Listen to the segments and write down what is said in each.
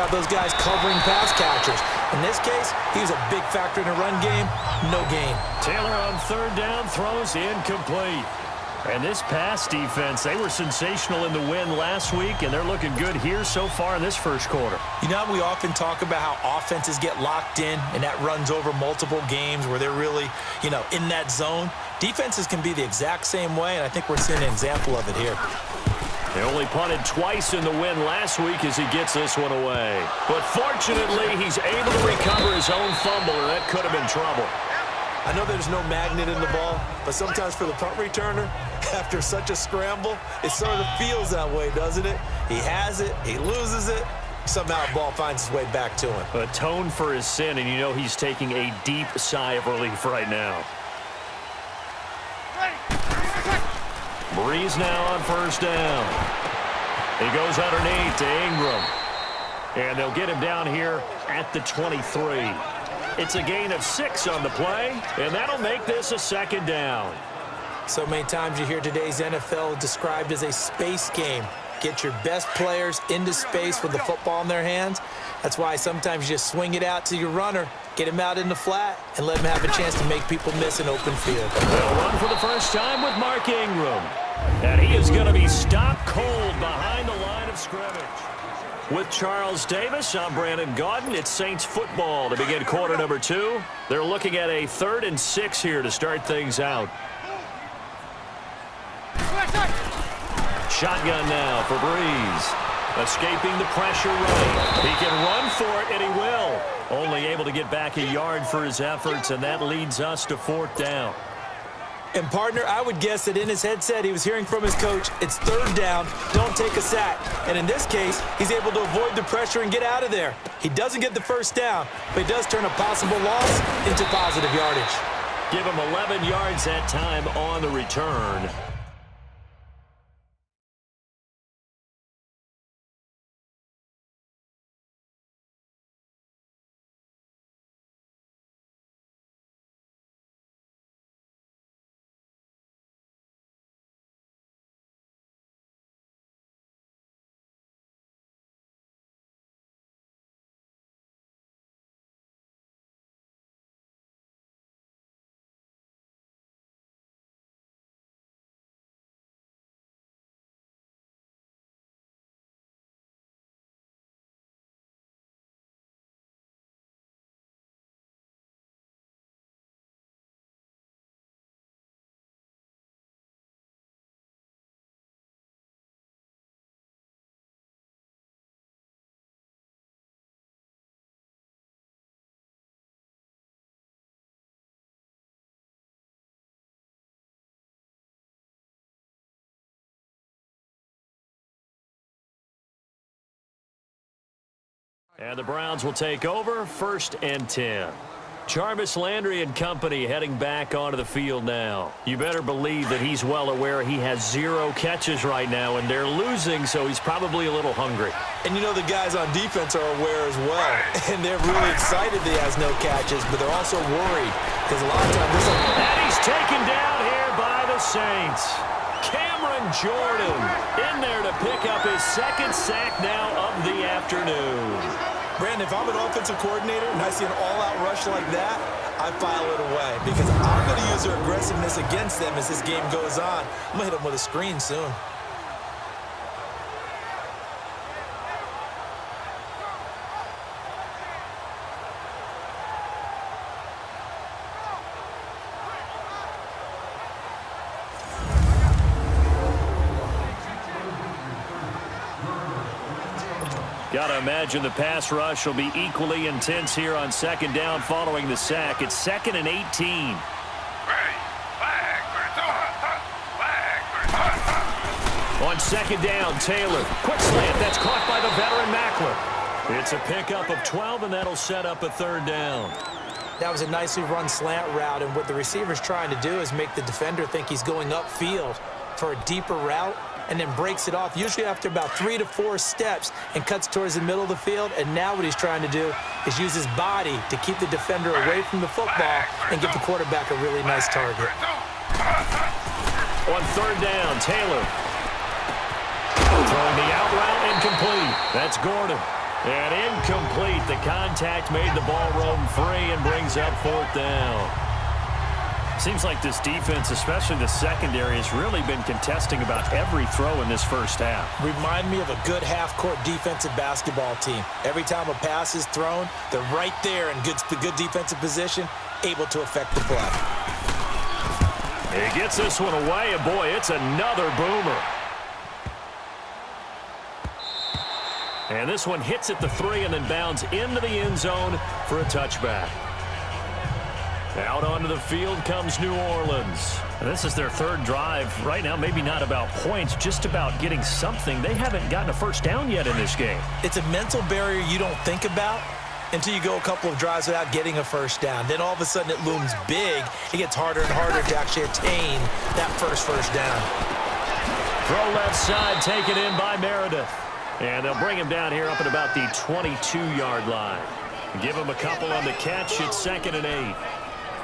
about those guys covering pass catchers. In this case, he was a big factor in the run game. No gain. Taylor on third down throws incomplete. And this pass defense, they were sensational in the win last week, and they're looking good here so far in this first quarter. You know, we often talk about how offenses get locked in, and that runs over multiple games where they're really, in that zone. Defenses can be the exact same way, and I think we're seeing an example of it here. They only punted twice in the win last week as he gets this one away. But fortunately, he's able to recover his own fumble, or that could have been trouble. I know there's no magnet in the ball, but sometimes for the punt returner, after such a scramble, it sort of feels that way, doesn't it? He has it, he loses it, somehow the ball finds its way back to him. Atone for his sin, and you know he's taking a deep sigh of relief right now. Breeze now on first down. He goes underneath to Ingram. And they'll get him down here at the 23. It's a gain of 6 on the play, and that'll make this a second down. So many times you hear today's NFL described as a space game. Get your best players into space with the football in their hands. That's why sometimes you just swing it out to your runner, get him out in the flat, and let him have a chance to make people miss an open field. They'll run for the first time with Mark Ingram. And he is going to be stopped cold behind the line of scrimmage. With Charles Davis, I'm Brandon Gaudin. It's Saints football to begin quarter number 2. They're looking at a 3rd and 6 here to start things out. Shotgun now for Breeze. Escaping the pressure right. He can run for it, and he will. Only able to get back a yard for his efforts, and that leads us to 4th down. And, partner, I would guess that in his headset he was hearing from his coach, it's 3rd down, don't take a sack. And in this case, he's able to avoid the pressure and get out of there. He doesn't get the first down, but he does turn a possible loss into positive yardage. Give him 11 yards that time on the return. And the Browns will take over 1st and 10. Jarvis Landry and company heading back onto the field now. You better believe that he's well aware he has 0 catches right now, and they're losing, so he's probably a little hungry. And you know the guys on defense are aware as well. And they're really excited that he has no catches, but they're also worried. Because a lot of times And he's taken down here by the Saints. Cameron Jordan in there to pick up his 2nd sack now of the afternoon. Brandon, if I'm an offensive coordinator and I see an all-out rush like that, I file it away because I'm going to use their aggressiveness against them as this game goes on. I'm going to hit them with a screen soon. Got to imagine the pass rush will be equally intense here on 2nd down following the sack. It's 2nd and 18. On 2nd down, Taylor. Quick slant. That's caught by the veteran Mackler. It's a pickup of 12, and that'll set up a 3rd down. That was a nicely run slant route, and what the receiver's trying to do is make the defender think he's going upfield for a deeper route, and then breaks it off, usually after about 3 to 4 steps, and cuts towards the middle of the field. And now what he's trying to do is use his body to keep the defender away from the football and give the quarterback a really nice target. On 3rd down, Taylor. Throwing the out route incomplete. That's Gordon. And in Incomplete. The contact made the ball roam free and brings up 4th down. Seems like this defense, especially the secondary, has really been contesting about every throw in this first half. Remind me of a good half-court defensive basketball team. Every time a pass is thrown, they're right there in good defensive position, able to affect the play. He gets this one away, and boy, it's another boomer. And this one hits at the 3 and then bounds into the end zone for a touchback. Out onto the field comes New Orleans. And this is their 3rd drive. Right now, maybe not about points, just about getting something. They haven't gotten a first down yet in this game. It's a mental barrier you don't think about until you go a couple of drives without getting a first down. Then all of a sudden it looms big. It gets harder and harder to actually attain that first down. Throw left side, taken in by Meredith. And they'll bring him down here up at about the 22-yard line. Give him a couple on the catch. It's 2nd and 8.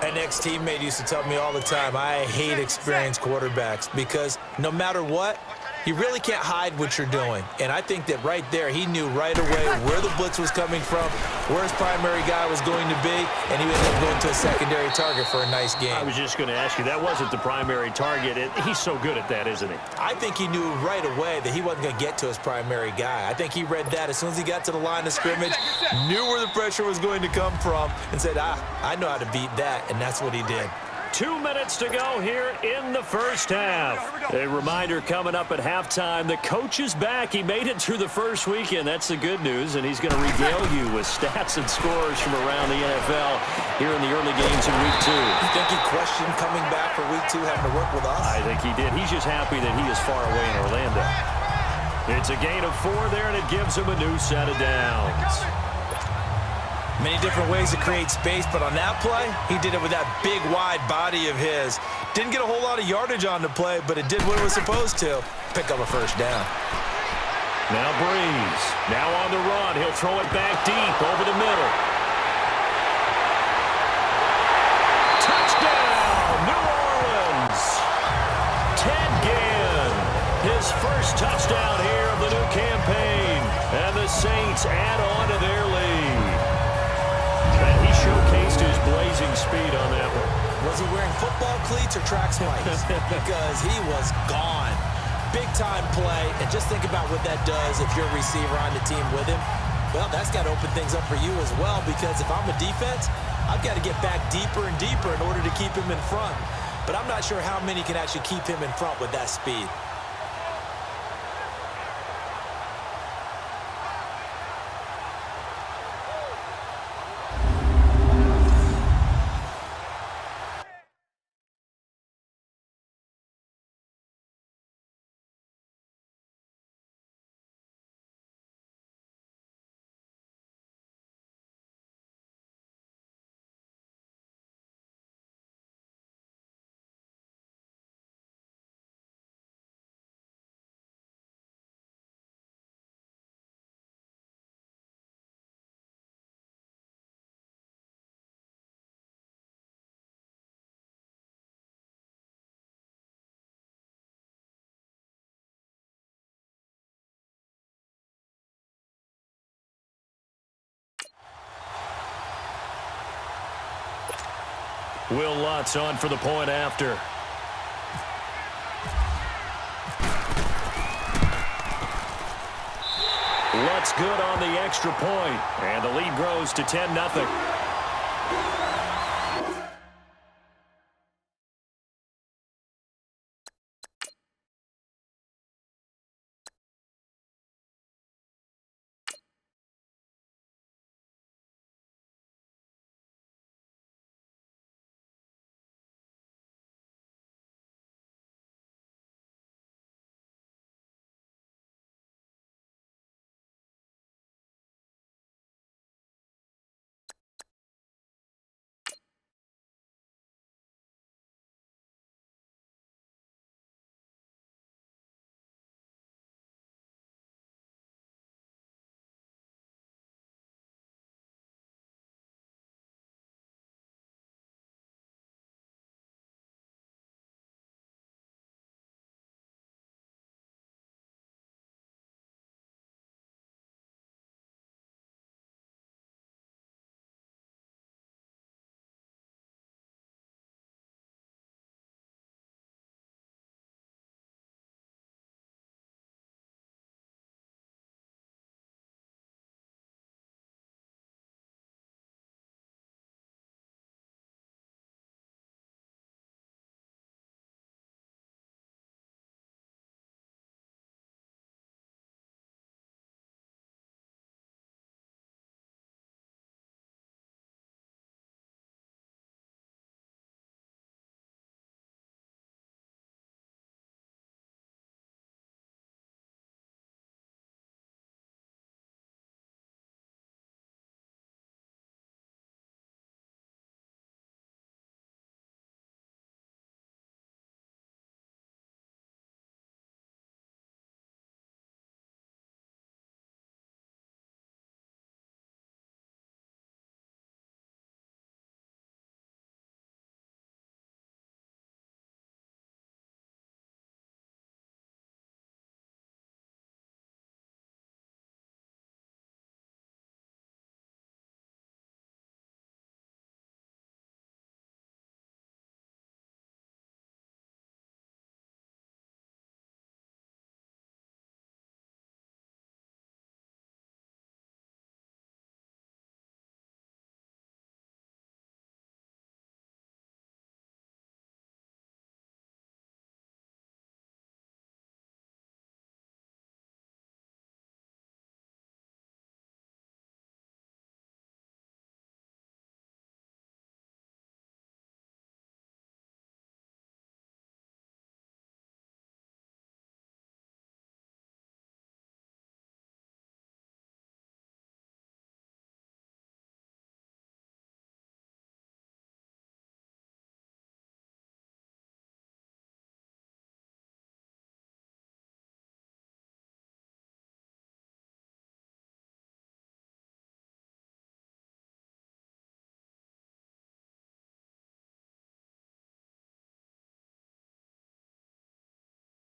An ex-teammate used to tell me all the time, I hate experienced quarterbacks because no matter what, you really can't hide what you're doing. And I think that right there, he knew right away where the blitz was coming from, where his primary guy was going to be, and he ended up going to a secondary target for a nice game. I was just going to ask you, that wasn't the primary target. He's so good at that, isn't he? I think he knew right away that he wasn't going to get to his primary guy. I think he read that as soon as he got to the line of scrimmage, knew where the pressure was going to come from, and said, I know how to beat that, and that's what he did. 2 minutes to go here in the first half. A reminder coming up at halftime. The coach is back. He made it through the first weekend. That's the good news, and he's going to regale you with stats and scores from around the NFL here in the early games in Week 2. You think he questioned coming back for Week 2, having to work with us? I think he did. He's just happy that he is far away in Orlando. It's a gain of 4 there, and it gives him a new set of downs. Many different ways to create space, but on that play, he did it with that big, wide body of his. Didn't get a whole lot of yardage on the play, but it did what it was supposed to. Pick up a first down. Now Breeze. Now on the run. He'll throw it back deep over the middle. Touchdown, New Orleans. Ted Ginn. His first touchdown here of the new campaign. And the Saints add on to their lead. And he showcased his blazing speed on that one. Was he wearing football cleats or track spikes? Because he was gone. Big-time play, and just think about what that does if you're a receiver on the team with him. Well, that's got to open things up for you as well, because if I'm a defense, I've got to get back deeper and deeper in order to keep him in front. But I'm not sure how many can actually keep him in front with that speed. Will Lutz on for the point after. Lutz good on the extra point, and the lead grows to 10-0.